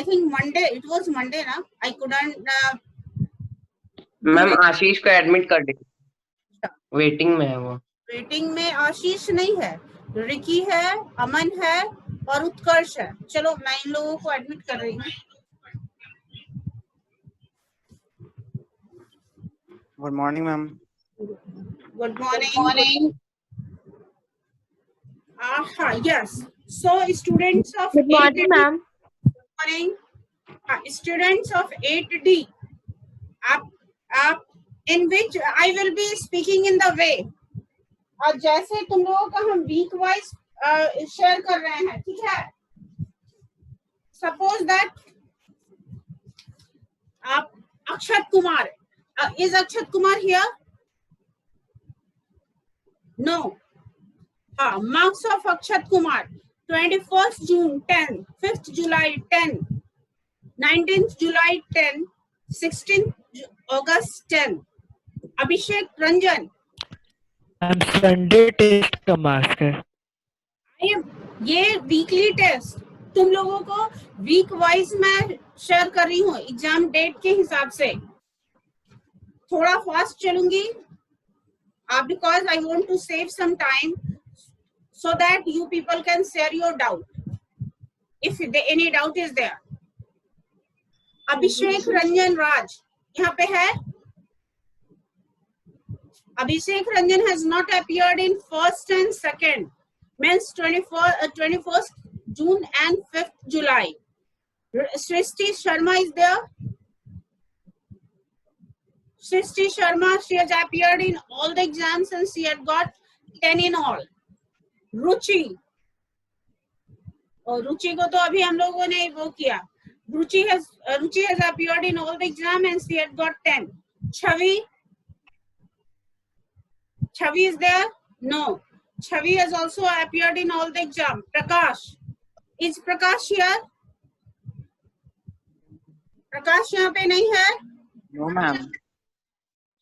I think Monday, it was Monday na, I couldn't ma'am Ashish को admit कर दी, waiting में है वो। वेटिंग में आशीष नहीं है, रिकी है, अमन है और उत्कर्ष है। चलो मैं इन लोगों को एडमिट कर रही हूँ। Good morning ma'am. Good morning. Yes. So students of Good morning, 8D, ma'am. good morning. Students of 8D, आप in which I will be speaking in the way, और जैसे तुम लोगों का हम वीक वाइज शेयर कर रहे हैं, ठीक है। सपोज दैट आप Akshat Kumar, is Akshat Kumar here? No. हाँ, marks of Akshat Kumar 21st June 10, 5th July 10, 19th July 10, 16th August 10. Abhishek Ranjan, Sunday test का मार्क्स है। ये वीकली टेस्ट तुम लोगों को वीक वाइज मैं शेयर कर रही हूँ एग्जाम डेट के हिसाब से। थोड़ा फास्ट चलूंगी because I want to save some time so that you people can share your doubt if any doubt is there. अभिषेक रंजन राज यहाँ पे है? Abhishek Ranjan has not appeared in 1st and 2nd, means 21st June and 5th July. Srishti Sharma is there? Srishti Sharma, she has appeared in all the exams and she had got 10 in all. रुचि, और रुचि को तो अभी हम लोगों ने वो किया। रुचि has appeared in all the exam and she had got 10. Chavi is there? No. Chavi has also appeared in all the exam. Prakash, is Prakash here? प्रकाश यहाँ पे नहीं है? No ma'am.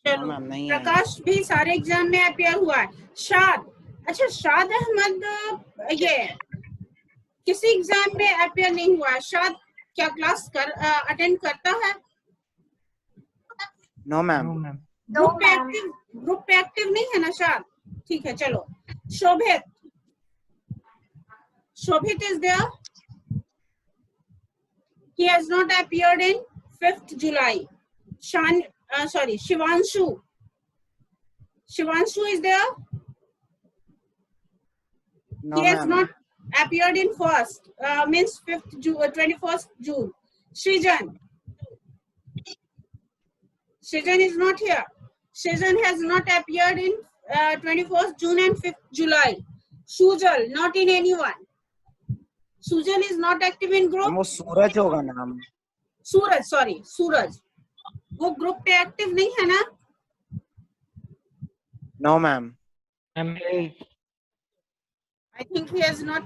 चलो, मैम नहीं है। प्रकाश भी सारे एग्जाम में अपियर हुआ है। शाद, अच्छा शाद अहमद ये किसी एग्जाम में अपियर नहीं हुआ है। शाद क्या क्लास अटेंड करता है? No ma'am. ग्रुप पे एक्टिव नहीं है ना शाद? ठीक है, चलो। Shobhit is there? He has not appeared in 5th July. Shivanshu is there? No, he has not appeared in 1st, means 21st June. Srijan is not here. Srijan has not appeared in 21st June and 5th July. Sujal, not in anyone. Sujan is not active in group. वो सूरज होगा नाम। सूरज वो group पे active नहीं है ना? No ma'am. I think he is not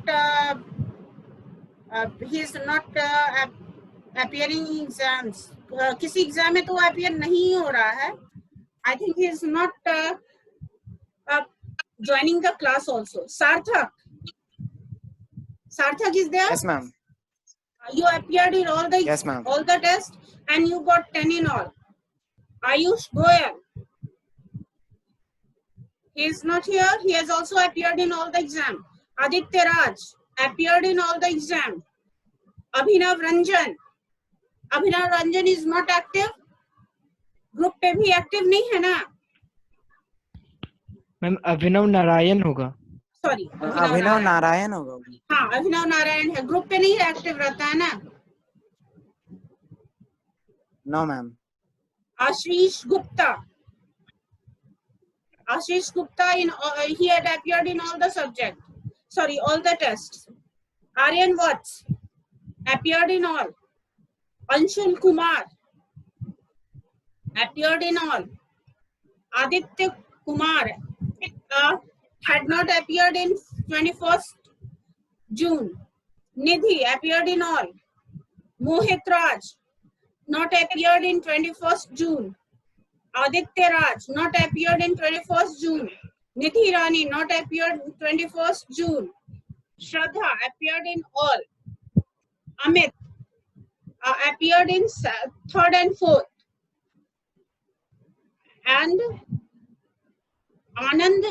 appearing in exams. किसी exam में तो appear नहीं हो रहा है. I think he is not joining the class also. Sarthak is there? Yes ma'am. You appeared in all the yes, ma'am. all the tests and you got 10 in all. Ayush Goyal, he is not here. He has also appeared in all the exam. Aditya Raj appeared in all the exam. Abhinav Ranjan is not active. Group पे भी active नहीं है ना? Ma'am अभिनव नारायण होगा। Sorry, अभिनव नारायण होगा। हाँ, अभिनव नारायण है, group पे नहीं एक्टिव रहता है ना? No ma'am. Ashish Gupta in he had appeared in all the subject, all the tests. Aryan Watts appeared in all. Anshul Kumar appeared in all. Aditya Kumar had not appeared in 21st June. Nidhi appeared in all. Mohit Raj not appeared in 21st June. Aditya Raj not appeared in 21st June. Nidhi Rani not appeared in 21st June. Shraddha appeared in all. Amit appeared in third and fourth. And Anand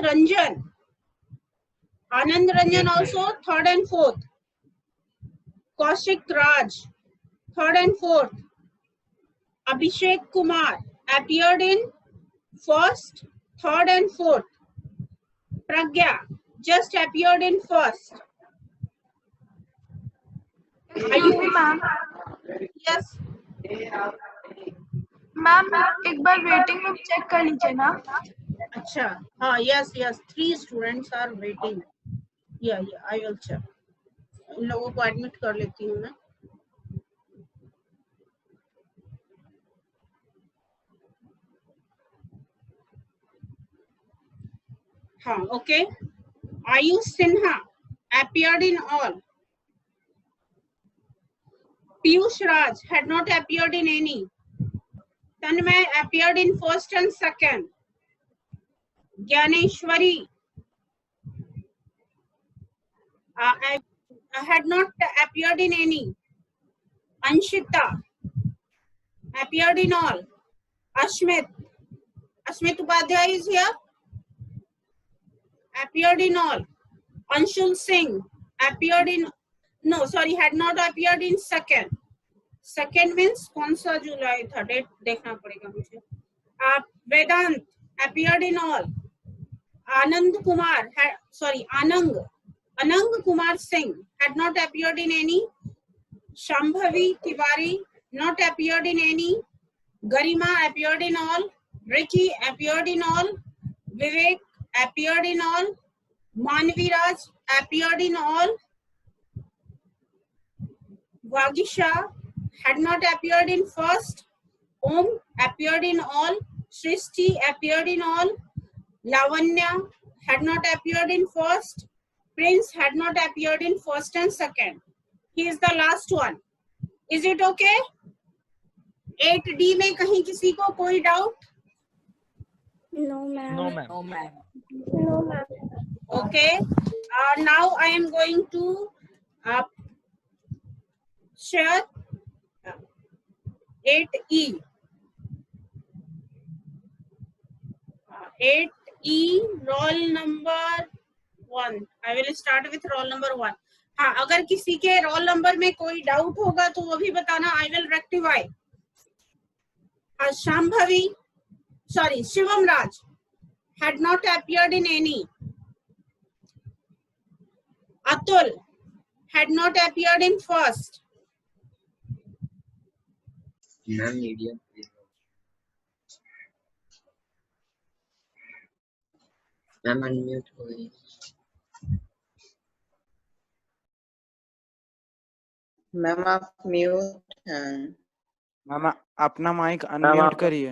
Ranjan also third and fourth. Kaushik Raj, third and fourth. Abhishek Kumar appeared in first, third and fourth. Pragya just appeared in first. Are you ma'am yes? Ma'am एक बार waiting room check कर लीजिए ना. अच्छा हाँ yes 3 students are waiting. Yeah I will check. इन लोगों को admit कर लेती हूँ मैं. हाँ okay. Ayush Sinha appeared in all. Piyush Raj had not appeared in any. Tanmay appeared in first and second. Gyaneshwari had not appeared in any. Anshita appeared in all. Ashmit Upadhyay is here. Appeared in all. Anshul Singh appeared in had not appeared in second. Second means कौन सा जुलाई था, date देखना पड़ेगा मुझे. Vedant appeared in all. Anand Kumar Singh had not appeared in any. Shambhavi Tiwari not appeared in any. Garima appeared in all. Ricky appeared in all. Vivek appeared in all. Manvi Raj appeared in all. Vagisha had not appeared in first. Om appeared in all. Srishti appeared in all. Lavanya had not appeared in first. Prince had not appeared in first and second. He is the last one. Is it okay? 8D में कहीं किसी को कोई doubt? No, ma'am. No, ma'am. No, ma'am. No, ma'am. Okay. Now I am going to share 8E. 8E roll number 1. I will start with roll number 1. हाँ, अगर किसी के roll number में कोई doubt होगा तो वो भी बताना. I will rectify. Shivam Raj had not appeared in any. Atul had not appeared in first. Ma'am, media, please. Ma'am, unmute हो गई. मैम आप म्यूट हैं. मैम अपना माइक अनम्यूट करिए.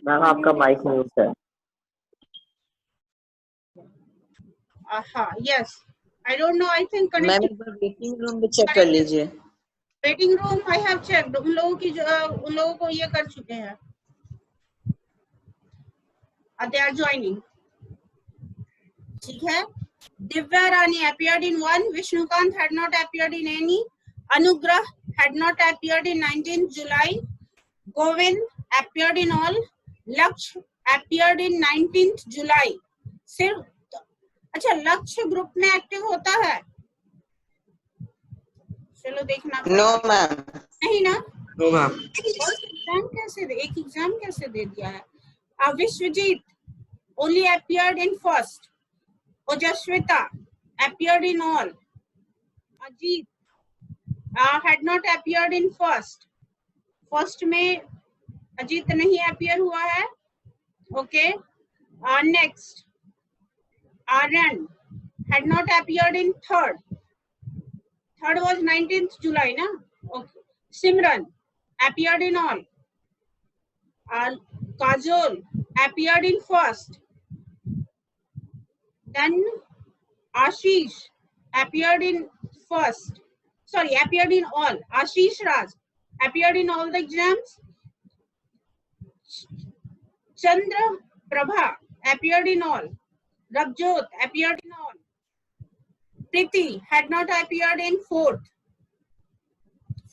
मैम आपका माइक म्यूट है. Yes. I don't know. I think ma'am connected. एक बार waiting room भी चेक कर लीजिए. Waiting room I have checked. उन लोगों को ये कर चुके हैं. They are joining. ठीक है. Divya Rani appeared in 1. Vishnukant had not appeared in any. Anugrah had not appeared in 19th July. Govind appeared in all. Laksh appeared in 19th July. सिर्फ अच्छा लक्ष्य ग्रुप में एक्टिव होता है. चलो देखना. No ma'am. नहीं ना. No ma'am. एक एग्जाम कैसे दे दिया है. Vishwajit only appeared in first. Ojaswita appeared in all. Ajit had not appeared in first. First में अजीत नहीं appear हुआ है. Okay. Next. Aryan had not appeared in third. Third was 19th July, na? Okay. Simran appeared in all. Kajol appeared in first. Then Ashish appeared in first. Sorry, appeared in all. Ashish Raj appeared in all the exams. Chandra Prabha appeared in all. Rabjot appeared in all. Priti had not appeared in fourth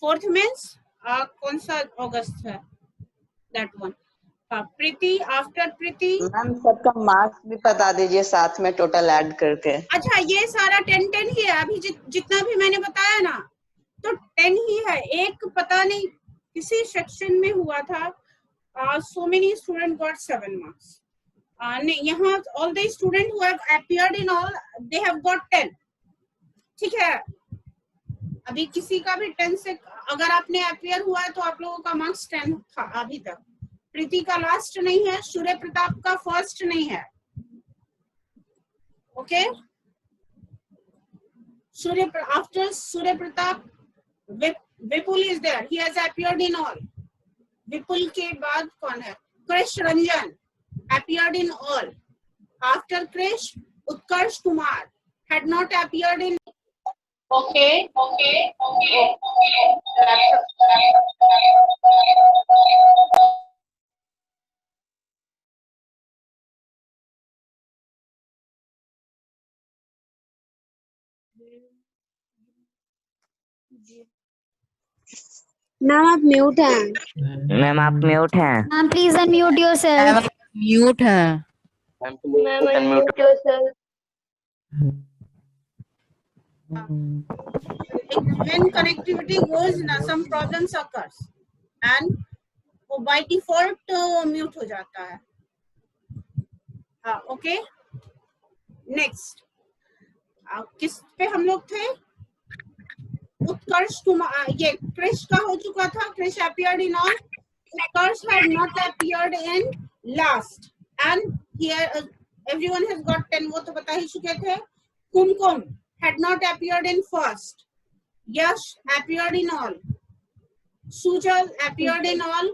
4th means कौन सा अगस्त है? That one. Preeti, after Preeti. Ma'am सबका marks भी बता दीजिए साथ में total add करके. अच्छा, ये सारा 10 ही है अभी जितना भी मैंने बताया ना, तो 10 ही है. एक पता नहीं किसी सेक्शन में हुआ था, so many students got 7 marks. नहीं, यहाँ all the students who have appeared in all, they have got 10. ठीक है, अभी किसी का भी 10 से अगर आपने appear हुआ है तो आप लोगों का मार्क्स 10 था अभी तक. प्रीति का लास्ट नहीं है, सूर्य प्रताप का फर्स्ट नहीं है. Okay, after Surya Pratap, Vipul is there. He has appeared in all. Vipul के बाद कौन है? Krish Ranjan appeared in all. After Krish, Utkarsh Kumar had not appeared in. Okay. Ma'am आप म्यूट हैं. मैम आप mute हैं. Ma'am please unmute yourself. Mute है. Ma'am unmute yourself. When connectivity goes, some problems occurs, and वो by default mute हो जाता है. हाँ, okay. Next, किस पे हम लोग थे? उत्कर्ष कुमार. ये क्रिश का हो चुका था. Krrish appeared in all. Utkarsh had not appeared in last, and here everyone has got 10. वो तो बता ही चुके थे. कुमकुम had not appeared in first. Yash appeared in all. Sujal appeared in all.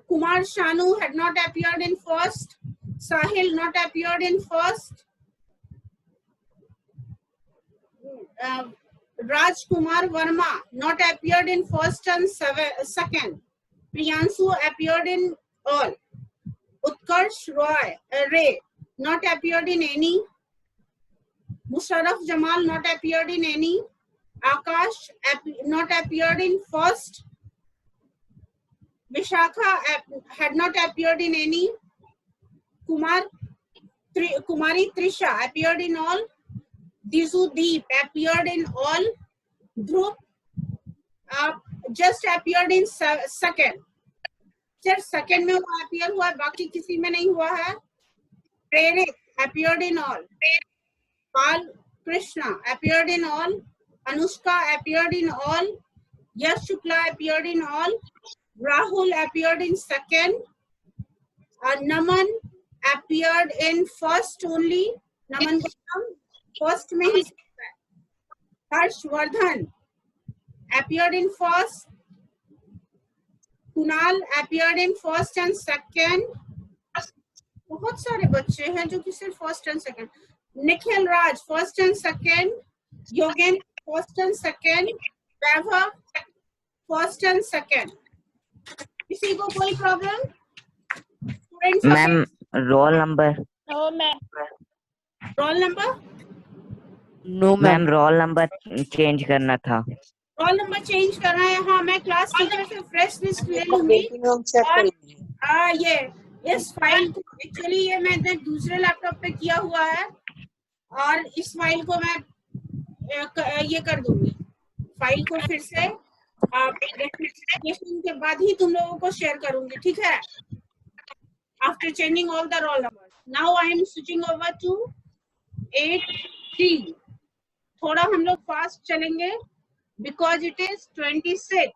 Kumar Shanu had not appeared in first. Sahil not appeared in first. Raj Kumar Verma not appeared in first and second. Priyansu appeared in all. Utkarsh Ray not appeared in any. Musharraf Jamal not appeared in any. Akash not appeared in first. Vishakha had not appeared in any. Kumari Trisha appeared in all. Dizu Deep appeared in all. Dhruv just appeared in second. Just second में वो appear हुआ है, बाकी किसी में नहीं हुआ है. Prerit appeared in all. Pal Krishna appeared in all. Anushka appeared in all. Yash Shukla appeared in all. Rahul appeared in second. Naman appeared in first only. Naman first में ही. Harshvardhan appeared in first. Kunal appeared in first and second. बहुत सारे बच्चे हैं जो कि सिर्फ first and second. Nikhil Raj first and second. Yogen first and second. Vaibhav first and second. किसी को कोई problem? Ma'am roll number. No ma'am. Roll number? No ma'am roll number change करना था. रोल नंबर चेंज करना है. हाँ, मैं क्लास टीचर से फ्रेश लिस्ट ले लूंगी. ये इस फाइल को एक्चुअली ये मैंने दूसरे लैपटॉप पे किया हुआ है और इस फाइल को मैं ये कर दूंगी. फाइल को फिर से के बाद ही तुम लोगों को शेयर करूंगी. ठीक है? After changing all the roll number. Now I am switching over to 8D. थोड़ा हम लोग फास्ट चलेंगे बिकॉज इट इज 26.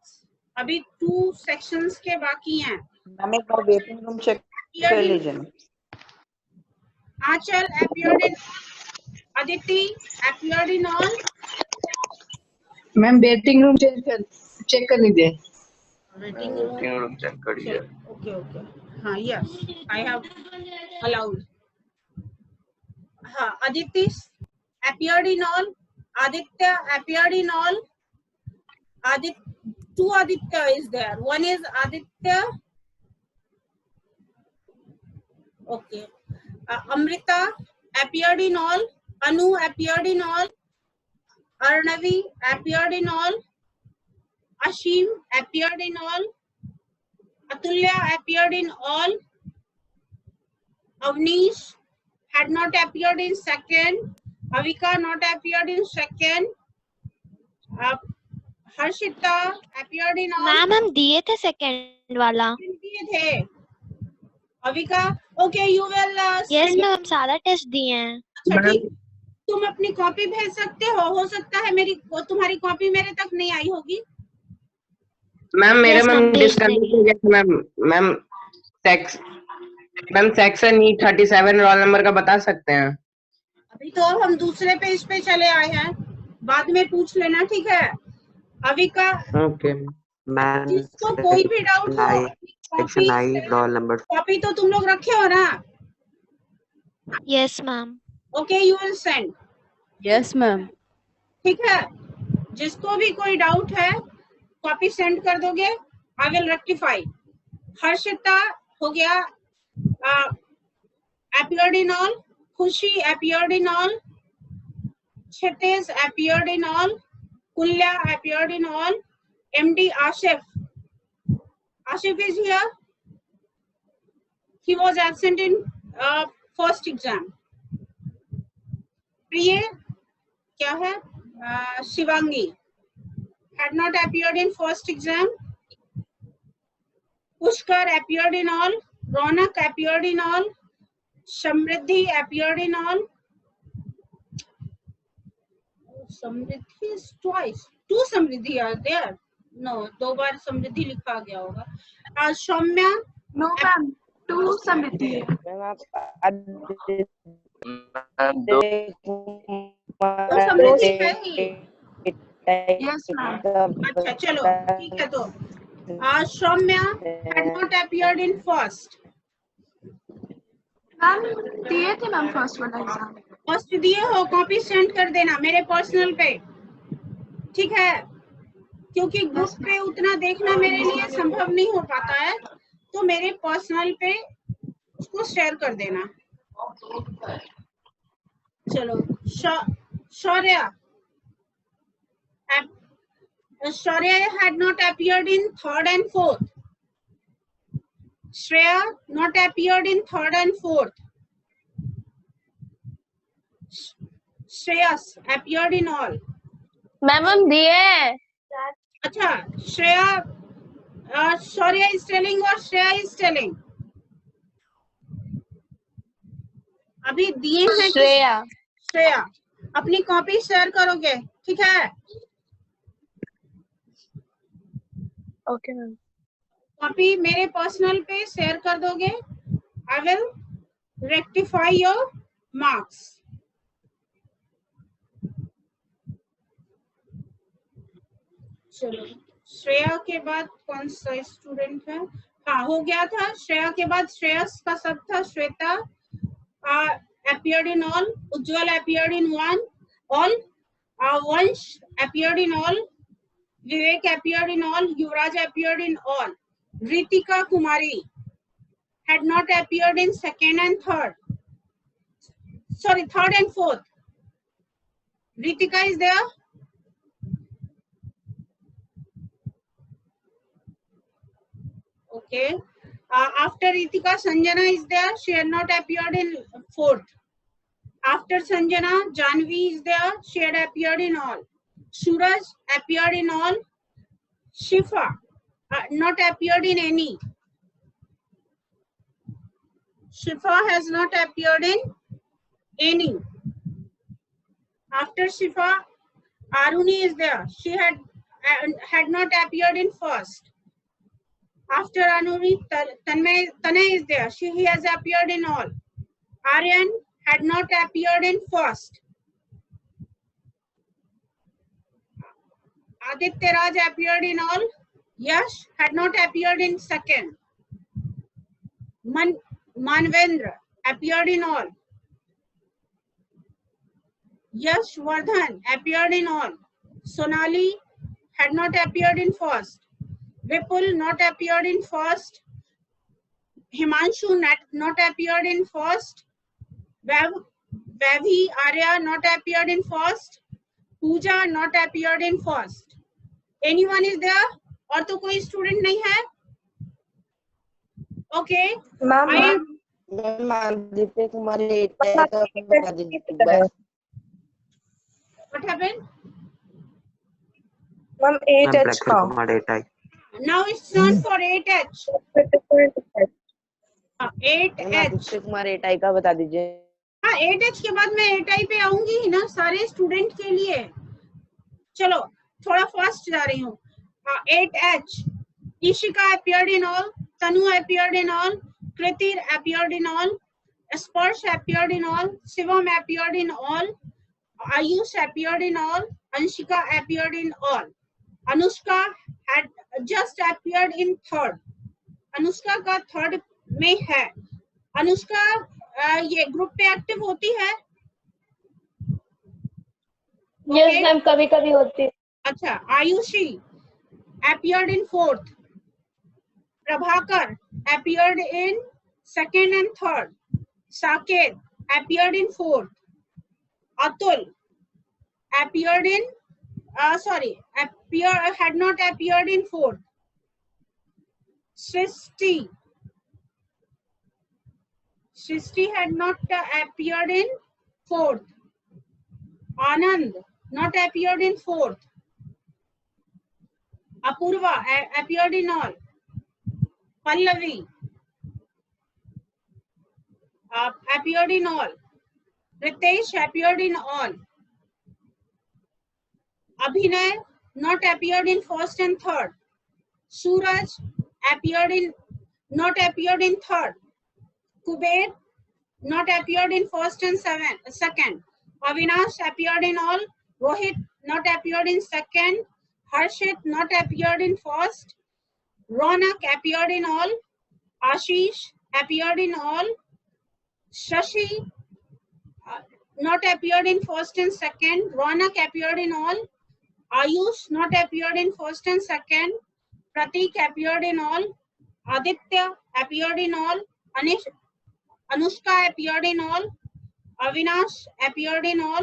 अभी 2 सेक्शंस के बाकी हैं. मैम एक बार वेटिंग रूम चेक कर लीजिए. Achal appeared in. Aditi appeared in all. Ma'am waiting room check कर लीजिए. Waiting room चेक करिए. Okay. हाँ, yes, I have allowed. हाँ, Aditi appeared in all. Aditya appeared in all. Two Aditya is there. One is Aditya. Okay. Amrita appeared in all. Anu appeared in all. Arnavi appeared in all. Ashim appeared in all. Atulya appeared in all. Avnish had not appeared in second. Avika not appeared in second. Harshita appeared in all. Ma'am हम दिए थे second वाला. दिए थे. Avika, okay, you will yes send. Ma'am हम सारा test दिए हैं. अच्छा ठीक, तुम अपनी कॉपी भेज सकते हो सकता है मेरी तुम्हारी कॉपी मेरे तक नहीं आई होगी. मैम मेरे Yes, मैम ma'am, भेज डिस्कनेक्ट हो गया ma'am section E 37 roll number का बता सकते हैं? अभी तो हम दूसरे पेज पे चले आए हैं, बाद में पूछ लेना, ठीक है. अविका, ओके मैम जिसको कोई भी डाउट हो, section I roll number copy तो तुम लोग रखे हो ना. Yes ma'am. Okay, you will send. Yes ma'am. ठीक है, जिसको भी कोई डाउट है कॉपी सेंड कर दोगे, आई विल रेक्टिफाई. हर्षिता हो गया, appeared in all. Khushi appeared in all. Kshitij appeared in all. Kulya appeared in all. MD Ashif. Ashif is here. He was absent in first exam. Priya क्या है? Shivangi had not appeared in first exam. Pushkar appeared in all. Ronak appeared in all. Samriddhi appeared in all. Samriddhi is twice. Two Samriddhi are there. No, दो बार समृद्धि लिखा गया होगा. Saumya. No ma'am, two समृद्धि है. तो समृद्धि है ही. Yes ma'am. अच्छा चलो ठीक है. तो Saumya had not appeared in first. Ma'am दिए थे मैम फर्स्ट वाला एग्जाम. फर्स्ट दिए हो, कॉपी सेंड कर देना मेरे पर्सनल पे, ठीक है, क्योंकि ग्रुप पे उतना देखना मेरे लिए संभव नहीं हो पाता है, तो मेरे पर्सनल पे उसको शेयर कर देना. चलो Shaurya. Shaurya had not appeared in third and fourth. Shreya not appeared in third and fourth. Shreyas appeared in all. Ma'am हम दिए. अच्छा, Shreya, Shaurya is telling or Shreya is telling? अभी दिए हैं. श्रेया. श्रेया अपनी कॉपी शेयर करोगे, ठीक है. Okay ma'am. कॉपी मेरे पर्सनल पे शेयर कर दोगे, I will rectify your marks. चलो श्रेया के बाद कौन सा स्टूडेंट है? हाँ हो गया था. श्रेया के बाद श्रेयस का सब था. Shweta appeared in all. Ujjwal appeared in all. Vansh appeared in all. Vivek appeared in all. Yuvraj appeared in all. Ritika Kumari had not appeared in second and third. Sorry, third and fourth. Ritika is there? Okay. After Ritika, Sanjana is there. She had not appeared in fourth. After Sanjana, Janvi is there. She had appeared in all. Suraj appeared in all. Shifa not appeared in any. Shifa has not appeared in any. After Shifa, Aruni is there. She had not appeared in first. After Aruni, Tanay is there. He has appeared in all. Aryan had not appeared in first. Aditya Raj appeared in all. Yash had not appeared in second. Manvendra appeared in all. Yash Vardhan appeared in all. Sonali had not appeared in first. Vipul not appeared in first. Himanshu not appeared in first. Vavi Arya not appeared in first. Pooja not appeared in first. Anyone is there? और तो कोई student नहीं है? Okay, ma'am I am ma'am Aditya Kumar eight I का बता दीजिए। What happened? Ma'am ma'am Prakhar Kumar eight I. Now it's turn for 8H. 8H. Aditya Kumar eight I का बता दीजिए। हाँ, 8H के बाद मैं 8I पे आऊंगी ही ना सारे स्टूडेंट के लिए। चलो थोड़ा फास्ट जा रही हूँ। 8H. Ishika appeared in all. Tanu appeared in all. Kritir appeared in all. Sparsh appeared in all. Shivam appeared in all. Ayush appeared in all. Anshika appeared in all. Anushka had just appeared in third. Anushka का third में है। अनुष्का ये group पे active होती है? Yes ma'am, कभी कभी होती है। अच्छा, Ayushi appeared in fourth. Prabhakar appeared in second and third. Saket appeared in fourth. Atul appeared in had not appeared in fourth. Srishti had not appeared in fourth. Anand not appeared in fourth. Apurva appeared in all. Pallavi appeared in all. Ritesh appeared in all. Abhinay not appeared in first and third. Suraj not appeared in third. Kuber not appeared in first and second. Avinash appeared in all. Rohit not appeared in second. Harshit not appeared in first. Ronak appeared in all. Ashish appeared in all. Shashi not appeared in first and second. Ronak appeared in all. Ayush not appeared in first and second. Pratik appeared in all. Aditya appeared in all. Anushka appeared in all. Avinash appeared in all.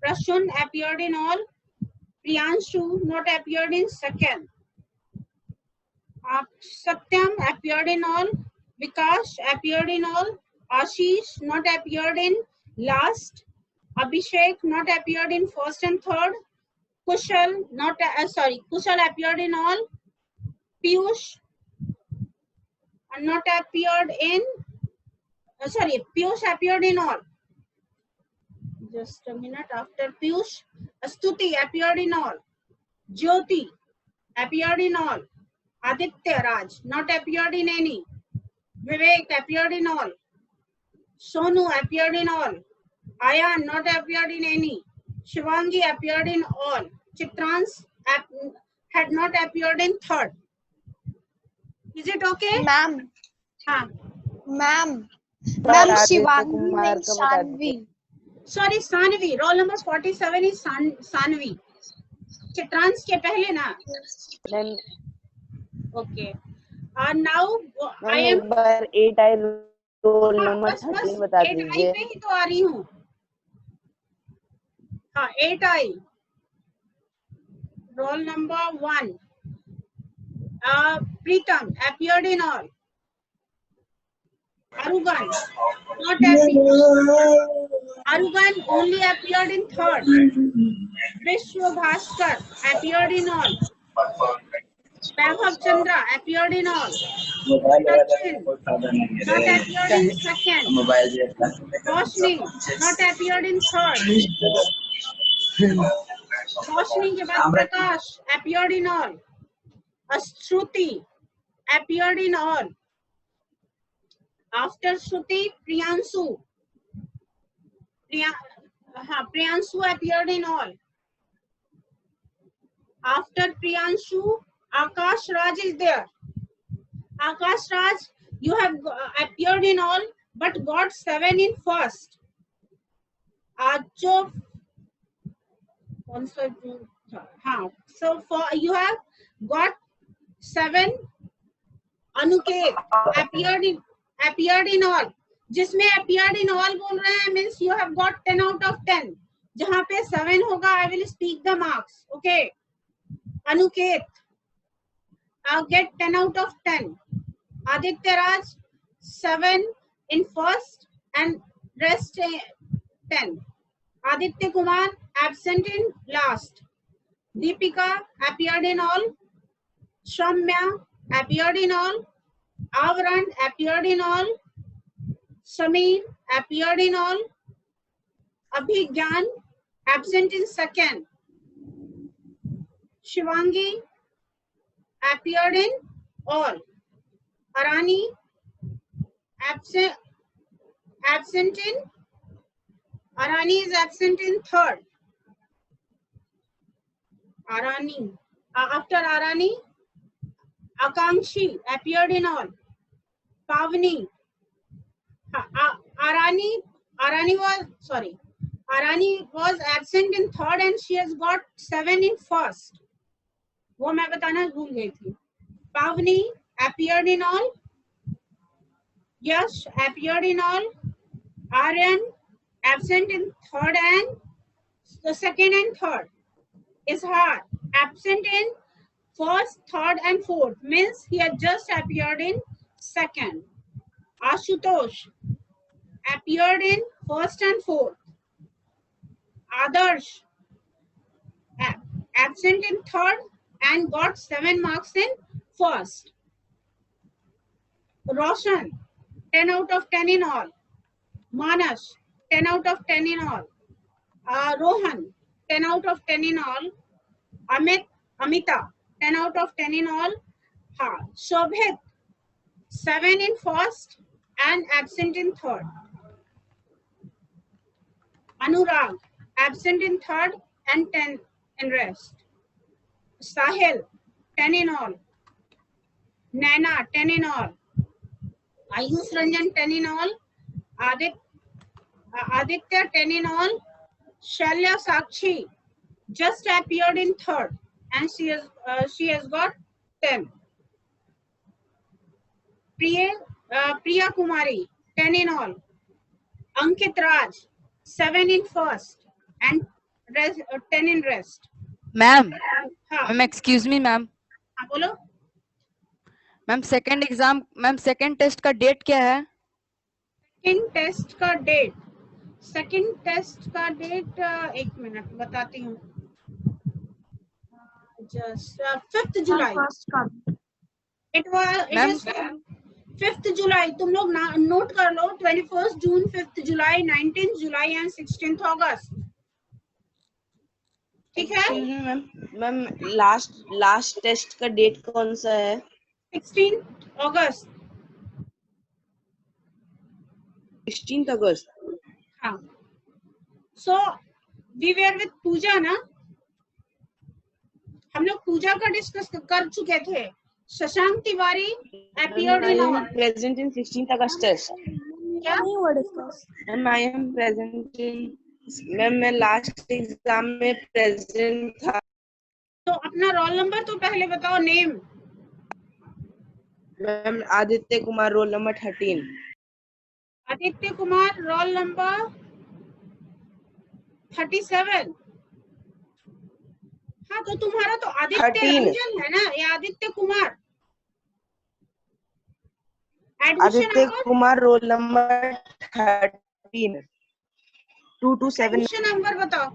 Prashun appeared in all. Priyanshu not appeared in second. Satyam appeared in all. Vikash appeared in all. Ashish not appeared in last. Abhishek not appeared in first and third. Kushal appeared in all. Piyush not appeared in Piyush appeared in all. Just a minute. After Piyush, Astuti appeared in all. Jyoti appeared in all. Aditya Raj not appeared in any. Vivek appeared in all. Sonu appeared in all. Ayan not appeared in any. Shivangi appeared in all. Chitrans had not appeared in third. Is it okay? Ma'am हाँ. Ma'am ma'am Shivangi नहीं, Shanvi. Sorry, Sanvi. Roll number 47 is Sanvi. Chitrans के पहले ना. Okay. Now I am. एक बार 8I roll number बस 13 बता 8I दीजिए। पे ही तो आ रही हूँ। हाँ, 8I. Roll number 1. Pritam appeared in all. Arugan not appeared. Arugan only appeared in third. Vishwa Bhaskar appeared in all. Vaibhav Chandra appeared in all. Sachin not appeared in second. Roshni not appeared in third. Roshni के बाद प्रकाश appeared in all. Shruti appeared in all. After Shruti, Priyanshu. Priyanshu appeared in all. After Priyanshu, Akash Raj is there. Akash Raj, you have appeared in all, but got 7 in first. So you have got 7. Anuket appeared in all. जिसमें appeared in all बोल रहे हैं means you have got 10 out of 10. जहाँ पे 7 होगा I will speak the marks. Okay. Anuket, get 10 out of 10. Aditya Raj, 7 in first and rest 10. Aditya Kumar, absent in last. Deepika, appeared in all. Shamya, appeared in all. Avran, appeared in all. Sameer, appeared in all. Abhigyan, absent in second. Shivangi, appeared in all. Arani, absent in. Arani is absent in third. Arani. After Arani, Akankshi appeared in all. Pavni. Arani was absent in third and she has got 7 in first. वो मैं बताना भूल गई थी. Pavni appeared in all. Yash appeared in all. Aryan absent in third and the second and third. Ishar absent in first, third and fourth, means he had just appeared in second. Ashutosh appeared in first and fourth. Adarsh absent in third and got 7 marks in first. Roshan, 10 out of 10 in all. Manas, 10 out of 10 in all. Rohan, 10 out of 10 in all. Amita, 10 out of 10 in all. Shobhit, 7 in first and absent in third. Anurag, absent in third and 10 in rest. Sahil, 10 in all. Naina, 10 in all. Ayush Ranjan, 10 in all. Aditya, 10 in all. Shalya Sakshi just appeared in third and she has got 10. Priya Kumari, 10 in all. Ankit Raj, 7 in first and 10 in rest. Ma'am हाँ ma'am excuse me ma'am. हाँ बोलो. Ma'am second test का date क्या है? Second test का date एक minute बताती हूँ. Just 5th July. It is 5th July. तुम लोग नोट कर लो. 21st June, 5th July, 19th July and 16th August. ठीक है? मैम लास्ट टेस्ट का डेट कौन सा है? 16th August. 16th August. हाँ. So we were with पूजा ना. हम लोग पूजा का डिस्कस कर चुके थे. Shashank Tiwari appeared in all. Present in 16th August test. क्या? Ma'am, I am present in. Ma'am मैं लास्ट एग्जाम में प्रेजेंट था. तो अपना रोल नंबर तो पहले बताओ. Name? Ma'am Aditya Kumar, roll number 13. Aditya Kumar, roll number 37. हाँ तो तुम्हारा तो आदित्य 13 रंजन है ना, या Aditya Kumar? Aditya Kumar, roll number 13. 227. Admission number बताओ.